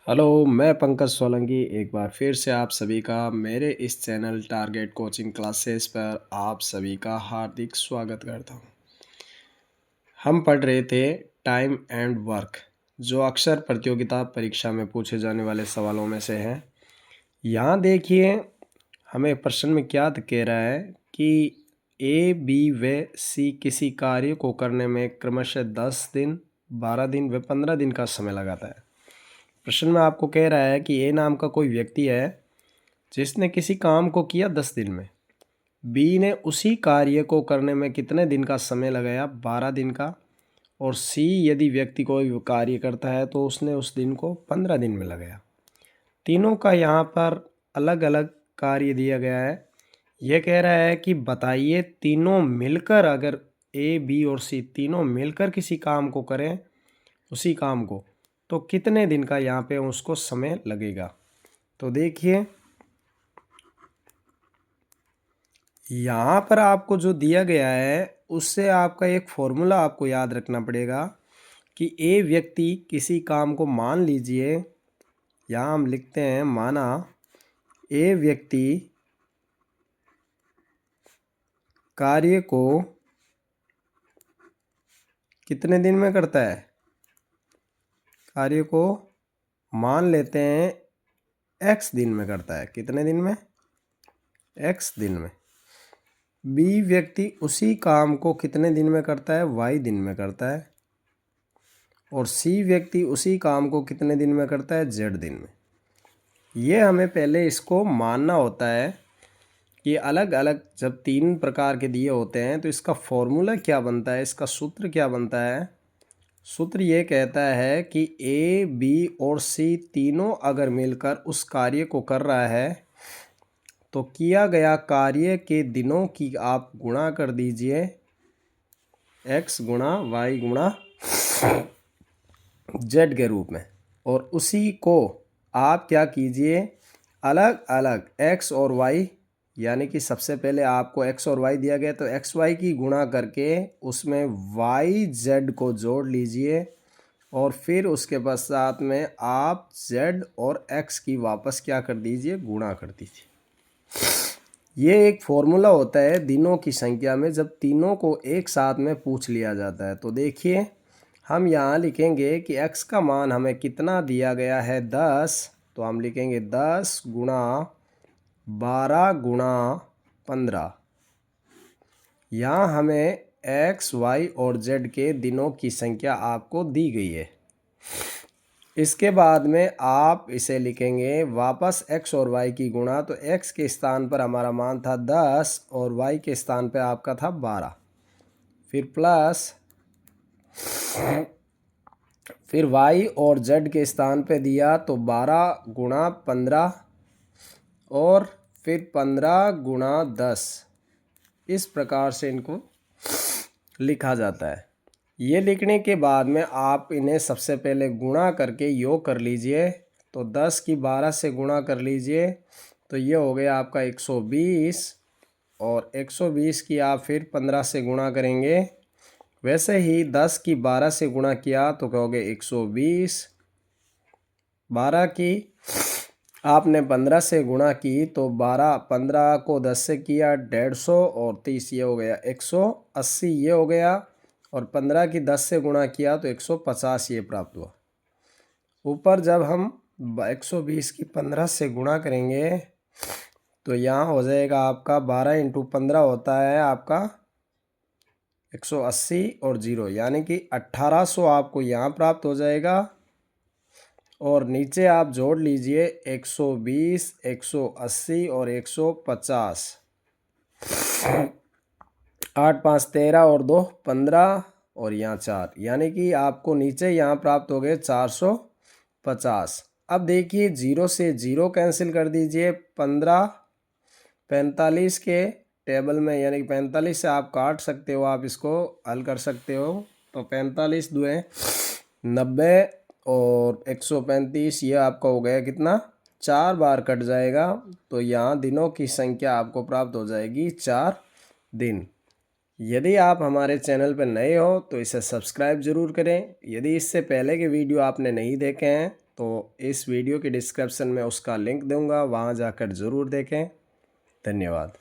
Hello, मैं पंकज सोलंकी एक बार फिर से आप सभी का मेरे इस चैनल टारगेट कोचिंग क्लासेस पर आप सभी का हार्दिक स्वागत करता हूं। हम पढ़ रहे थे टाइम एंड वर्क, जो अक्सर प्रतियोगिता परीक्षा में पूछे जाने वाले सवालों में से है। यहाँ देखिए, हमें प्रश्न में क्या कह रहा है कि ए, बी व सी किसी कार्य को करने में क्रमशः 10 दिन, 12 दिन व 15 दिन का समय लगाता है। प्रश्न में आपको कह रहा है कि ए नाम का कोई व्यक्ति है जिसने किसी काम को किया 10 दिन में। बी ने उसी कार्य को करने में कितने दिन का समय लगाया? 12 दिन का। और सी यदि व्यक्ति कोई कार्य करता है तो उसने उस दिन को 15 दिन में लगाया। तीनों का यहाँ पर अलग अलग कार्य दिया गया है। यह कह रहा है कि बताइए, तीनों मिलकर, अगर ए, बी और सी तीनों मिलकर किसी काम को करें, उसी काम को, तो कितने दिन का यहाँ पे उसको समय लगेगा। तो देखिए, यहाँ पर आपको जो दिया गया है उससे आपका एक फॉर्मूला आपको याद रखना पड़ेगा कि ए व्यक्ति किसी काम को, मान लीजिए यहाँ हम लिखते हैं, माना ए व्यक्ति कार्य को कितने दिन में करता है। कार्य को मान लेते हैं एक्स दिन में करता है। कितने दिन में? एक्स दिन में। बी व्यक्ति उसी काम को कितने दिन में करता है? वाई दिन में करता है। और सी व्यक्ति उसी काम को कितने दिन में करता है? जेड दिन में। ये हमें पहले इसको मानना होता है कि अलग अलग जब तीन प्रकार के दिए होते हैं तो इसका फॉर्मूला क्या बनता है, इसका सूत्र क्या बनता है। सूत्र ये कहता है कि ए, बी और सी तीनों अगर मिलकर उस कार्य को कर रहा है तो किया गया कार्य के दिनों की आप गुणा कर दीजिए, एक्स गुणा वाई गुणा जेड के रूप में। और उसी को आप क्या कीजिए, अलग अलग एक्स और वाई, यानी कि सबसे पहले आपको एक्स और वाई दिया गया तो एक्स वाई की गुणा करके उसमें वाई जेड को जोड़ लीजिए। और फिर उसके पश्चात में आप जेड और एक्स की वापस क्या कर दीजिए, गुणा कर दीजिए। ये एक फॉर्मूला होता है दिनों की संख्या में, जब तीनों को एक साथ में पूछ लिया जाता है। तो देखिए, हम यहाँ लिखेंगे कि x का मान हमें कितना दिया गया है, 10। तो हम लिखेंगे 10 गुणा 12 गुणा 15। यहाँ हमें x, y और z के दिनों की संख्या आपको दी गई है। इसके बाद में आप इसे लिखेंगे वापस x और y की गुणा। तो x के स्थान पर हमारा मान था 10 और y के स्थान पर आपका था 12। फिर प्लस, फिर y और z के स्थान पे दिया तो 12 गुणा 15 और फिर 15 गुणा 10। इस प्रकार से इनको लिखा जाता है। ये लिखने के बाद में आप इन्हें सबसे पहले गुणा करके योग कर लीजिए। तो 10 की 12 से गुणा कर लीजिए तो ये हो गया आपका 120। और 120 की आप फिर 15 से गुणा करेंगे। वैसे ही 10 की 12 से गुणा किया तो कहोगे 120। 12 की आपने 15 से गुणा की तो 15 को 10 से किया 150 और 30 ये हो गया 180 ये हो गया। और 15 की 10 से गुणा किया तो 150 ये प्राप्त हुआ। ऊपर जब हम 120 की 15 से गुणा करेंगे तो यहाँ हो जाएगा आपका 12 इंटू 15 होता है आपका 180 और 0, यानी कि 1800 आपको यहाँ प्राप्त हो जाएगा। और नीचे आप जोड़ लीजिए 120, 180 और 150। 8 5 13 और 2 15 और यहाँ 4, यानी कि आपको नीचे यहाँ प्राप्त हो गए 450। अब देखिए, 0 से 0 कैंसिल कर दीजिए। 15 45 के टेबल में, यानी कि 45 से आप काट सकते हो, आप इसको हल कर सकते हो। तो 45 दुए 90 और 135, ये आपका हो गया कितना, 4 बार कट जाएगा। तो यहाँ दिनों की संख्या आपको प्राप्त हो जाएगी 4 दिन। यदि आप हमारे चैनल पर नए हो तो इसे सब्सक्राइब ज़रूर करें। यदि इससे पहले के वीडियो आपने नहीं देखे हैं तो इस वीडियो की डिस्क्रिप्शन में उसका लिंक दूँगा, वहाँ जाकर ज़रूर देखें। धन्यवाद।